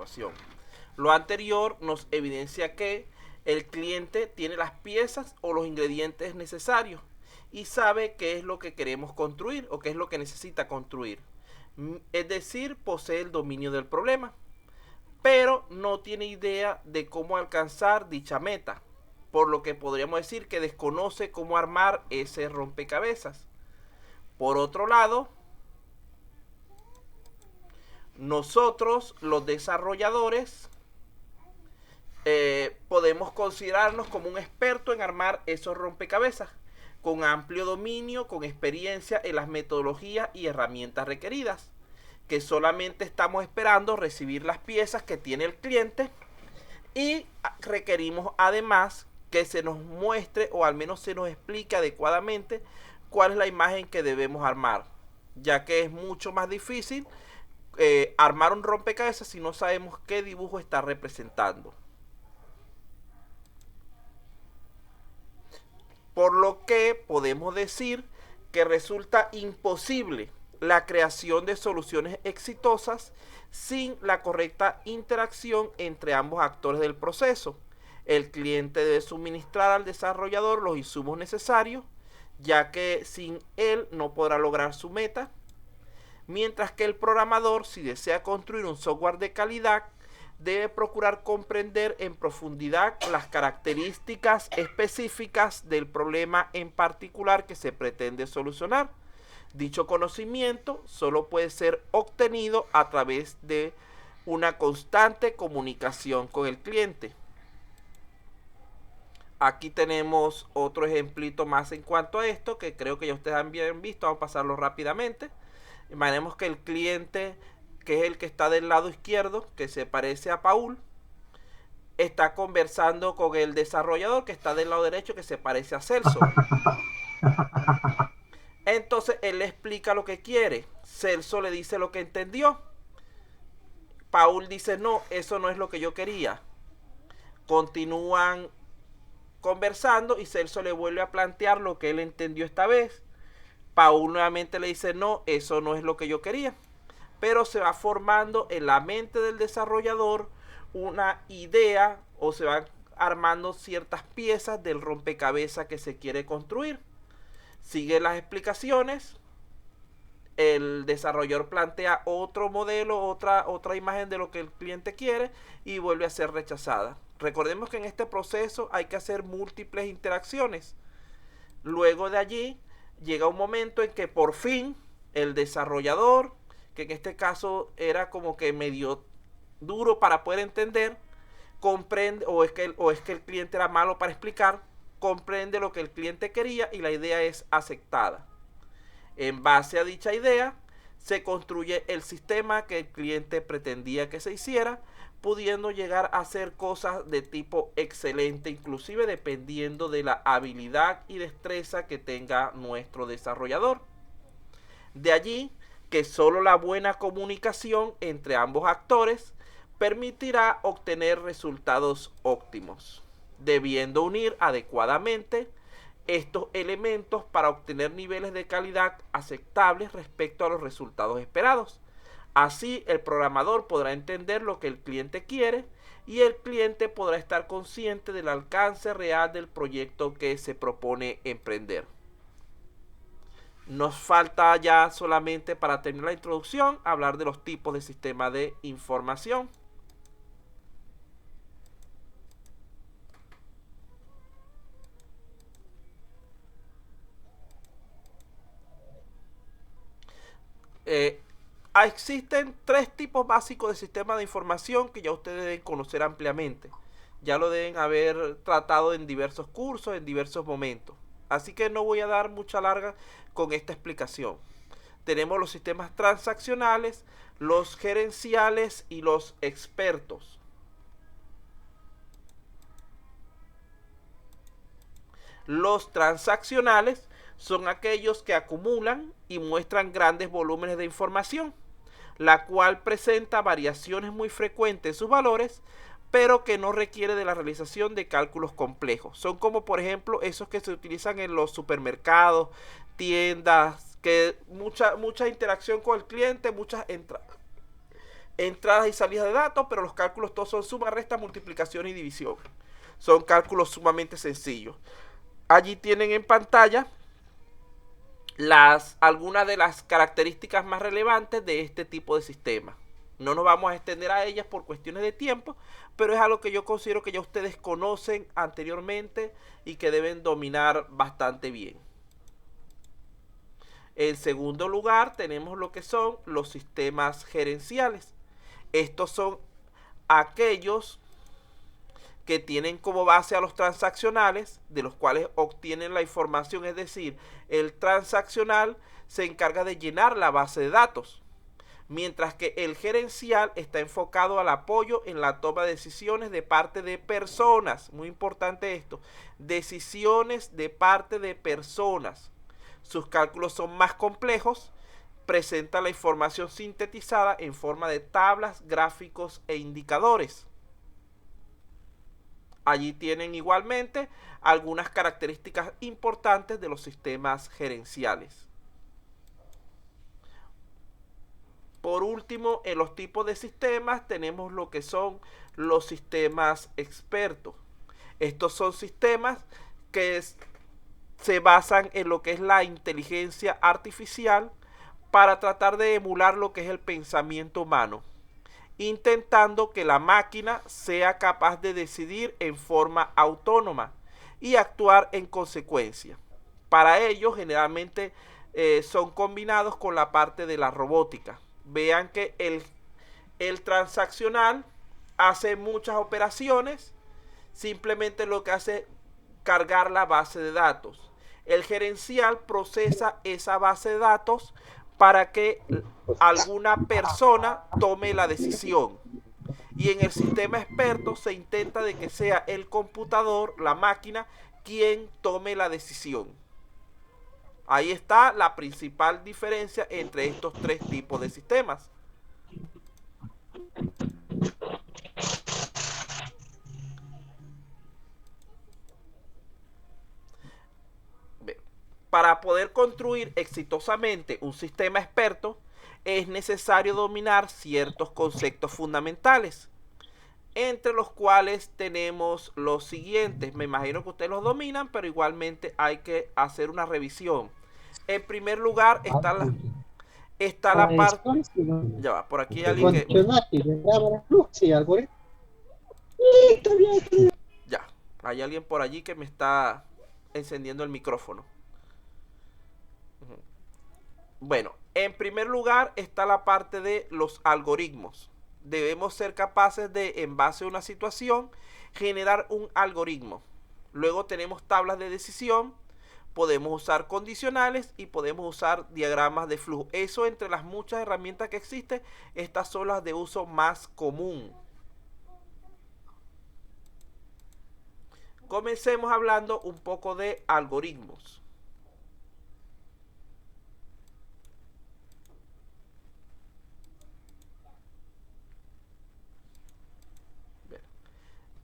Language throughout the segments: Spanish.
situación. Lo anterior nos evidencia que el cliente tiene las piezas o los ingredientes necesarios y sabe qué es lo que queremos construir o qué es lo que necesita construir. Es decir, posee el dominio del problema, pero no tiene idea de cómo alcanzar dicha meta, por lo que podríamos decir que desconoce cómo armar ese rompecabezas. Por otro lado, nosotros los desarrolladores podemos considerarnos como un experto en armar esos rompecabezas, con amplio dominio, con experiencia en las metodologías y herramientas requeridas, que solamente estamos esperando recibir las piezas que tiene el cliente y requerimos además que se nos muestre o al menos se nos explique adecuadamente cuál es la imagen que debemos armar, ya que es mucho más difícil armar un rompecabezas si no sabemos qué dibujo está representando. Por lo que podemos decir que resulta imposible la creación de soluciones exitosas sin la correcta interacción entre ambos actores del proceso. El cliente debe suministrar al desarrollador los insumos necesarios, ya que sin él no podrá lograr su meta, mientras que el programador, si desea construir un software de calidad, debe procurar comprender en profundidad las características específicas del problema en particular que se pretende solucionar. Dicho conocimiento solo puede ser obtenido a través de una constante comunicación con el cliente. Aquí tenemos otro ejemplito más en cuanto a esto, que creo que ya ustedes han bien visto. Vamos a pasarlo rápidamente. Imaginemos que el cliente, que es el que está del lado izquierdo, que se parece a Paul, está conversando con el desarrollador, que está del lado derecho, que se parece a Celso. Entonces él le explica lo que quiere. Celso le dice lo que entendió. Paul dice, no, eso no es lo que yo quería. Continúan conversando y Celso le vuelve a plantear lo que él entendió esta vez. Paul nuevamente le dice, no, eso no es lo que yo quería. Pero se va formando en la mente del desarrollador una idea o se van armando ciertas piezas del rompecabezas que se quiere construir. Sigue las explicaciones. El desarrollador plantea otro modelo, otra imagen de lo que el cliente quiere y vuelve a ser rechazada. Recordemos que en este proceso hay que hacer múltiples interacciones. Luego de allí llega un momento en que por fin el desarrollador, que en este caso era como que medio duro para poder entender, comprende, o es que el cliente era malo para explicar, comprende lo que el cliente quería y la idea es aceptada. En base a dicha idea, se construye el sistema que el cliente pretendía que se hiciera, pudiendo llegar a hacer cosas de tipo excelente, inclusive dependiendo de la habilidad y destreza que tenga nuestro desarrollador. De allí que solo la buena comunicación entre ambos actores permitirá obtener resultados óptimos, debiendo unir adecuadamente estos elementos para obtener niveles de calidad aceptables respecto a los resultados esperados. Así, el programador podrá entender lo que el cliente quiere y el cliente podrá estar consciente del alcance real del proyecto que se propone emprender. Nos falta ya solamente, para terminar la introducción, hablar de los tipos de sistema de información. Existen tres tipos básicos de sistema de información que ya ustedes deben conocer ampliamente. Ya lo deben haber tratado en diversos cursos, en diversos momentos. Así que no voy a dar mucha larga con esta explicación. Tenemos los sistemas transaccionales, los gerenciales y los expertos. Los transaccionales son aquellos que acumulan y muestran grandes volúmenes de información, la cual presenta variaciones muy frecuentes en sus valores, pero que no requiere de la realización de cálculos complejos. Son como, por ejemplo, esos que se utilizan en los supermercados, tiendas, que mucha interacción con el cliente, muchas entradas y salidas de datos, pero los cálculos todos son suma, resta, multiplicación y división. Son cálculos sumamente sencillos. Allí tienen en pantalla algunas de las características más relevantes de este tipo de sistema. No nos vamos a extender a ellas por cuestiones de tiempo, pero es algo que yo considero que ya ustedes conocen anteriormente y que deben dominar bastante bien. En segundo lugar, tenemos lo que son los sistemas gerenciales. Estos son aquellos que tienen como base a los transaccionales, de los cuales obtienen la información, es decir, el transaccional se encarga de llenar la base de datos, mientras que el gerencial está enfocado al apoyo en la toma de decisiones de parte de personas. Muy importante esto, decisiones de parte de personas. Sus cálculos son más complejos, presenta la información sintetizada en forma de tablas, gráficos e indicadores. Allí tienen igualmente algunas características importantes de los sistemas gerenciales. Por último, en los tipos de sistemas tenemos lo que son los sistemas expertos. Estos son sistemas que se basan en lo que es la inteligencia artificial para tratar de emular lo que es el pensamiento humano, intentando que la máquina sea capaz de decidir en forma autónoma y actuar en consecuencia. Para ello, generalmente son combinados con la parte de la robótica. Vean que el transaccional hace muchas operaciones, simplemente lo que hace es cargar la base de datos. El gerencial procesa esa base de datos para que alguna persona tome la decisión. Y en el sistema experto se intenta de que sea el computador, la máquina, quien tome la decisión. Ahí está la principal diferencia entre estos tres tipos de sistemas. Para poder construir exitosamente un sistema experto, es necesario dominar ciertos conceptos fundamentales, entre los cuales tenemos los siguientes. Me imagino que ustedes los dominan, pero igualmente hay que hacer una revisión. En primer lugar está la parte... Ya va, por aquí hay alguien que... Ya, hay alguien por allí que me está encendiendo el micrófono. Bueno, en primer lugar está la parte de los algoritmos. Debemos ser capaces de, en base a una situación, generar un algoritmo. Luego tenemos tablas de decisión, podemos usar condicionales y podemos usar diagramas de flujo. Eso, entre las muchas herramientas que existen, estas son las de uso más común. Comencemos hablando un poco de algoritmos.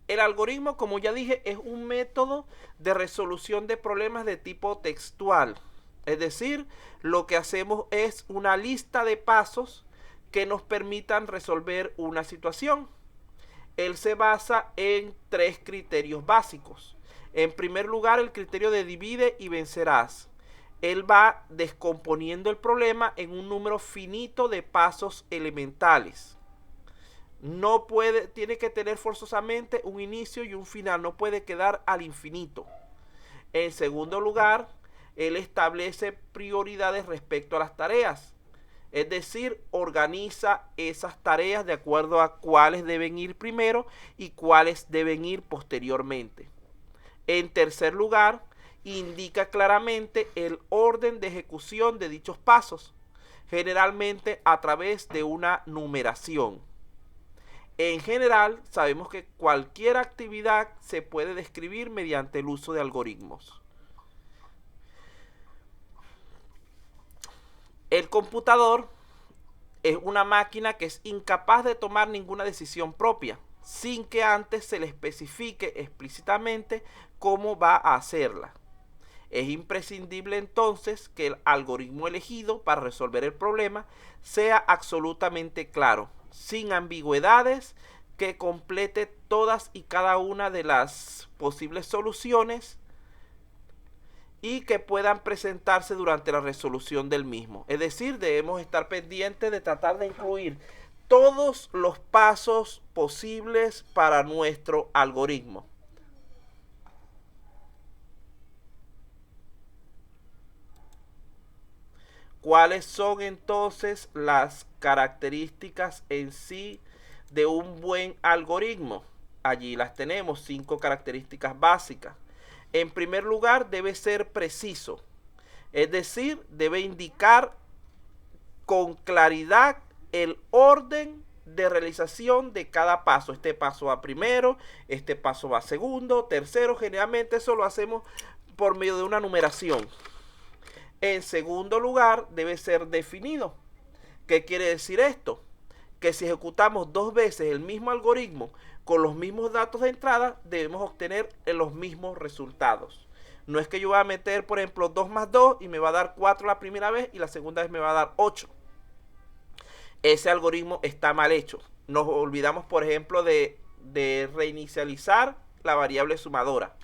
El algoritmo, como ya dije, es un método de resolución de problemas de tipo textual. Es decir, lo que hacemos es una lista de pasos que nos permitan resolver una situación. Él se basa en tres criterios básicos. En primer lugar, el criterio de divide y vencerás. Él va descomponiendo el problema en un número finito de pasos elementales. No puede, tiene que tener forzosamente un inicio y un final, no puede quedar al infinito. En segundo lugar, él establece prioridades respecto a las tareas, es decir, organiza esas tareas de acuerdo a cuáles deben ir primero y cuáles deben ir posteriormente. En tercer lugar, indica claramente el orden de ejecución de dichos pasos, generalmente a través de una numeración. En general, sabemos que cualquier actividad se puede describir mediante el uso de algoritmos. El computador es una máquina que es incapaz de tomar ninguna decisión propia, sin que antes se le especifique explícitamente cómo va a hacerla. Es imprescindible entonces que el algoritmo elegido para resolver el problema sea absolutamente claro, sin ambigüedades, que complete todas y cada una de las posibles soluciones y que puedan presentarse durante la resolución del mismo. Es decir, debemos estar pendientes de tratar de incluir todos los pasos posibles para nuestro algoritmo. ¿Cuáles son entonces las características en sí de un buen algoritmo? Allí las tenemos, 5 características básicas. En primer lugar, debe ser preciso, es decir, debe indicar con claridad el orden de realización de cada paso. Este paso va primero, este paso va segundo, tercero. Generalmente eso lo hacemos por medio de una numeración. En segundo lugar, debe ser definido. ¿Qué quiere decir esto? Que si ejecutamos 2 veces el mismo algoritmo con los mismos datos de entrada, debemos obtener los mismos resultados. No es que yo voy a meter, por ejemplo, 2 más 2 y me va a dar 4 la primera vez y la segunda vez me va a dar 8. Ese algoritmo está mal hecho. Nos olvidamos, por ejemplo, de reinicializar la variable sumadora.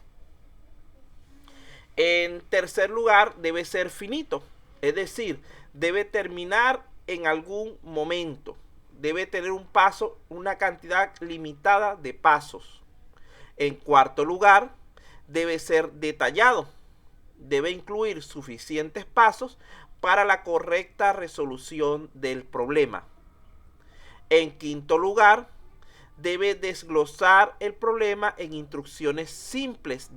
En tercer lugar, debe ser finito, es decir, debe terminar en algún momento. Debe tener un paso, una cantidad limitada de pasos. En cuarto lugar, debe ser detallado. Debe incluir suficientes pasos para la correcta resolución del problema. En quinto lugar, debe desglosar el problema en instrucciones simples,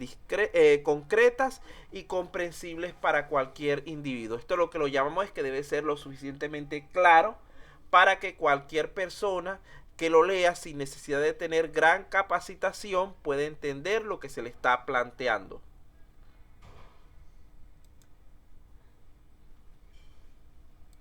concretas y comprensibles para cualquier individuo. Esto lo que lo llamamos es que debe ser lo suficientemente claro para que cualquier persona que lo lea sin necesidad de tener gran capacitación pueda entender lo que se le está planteando.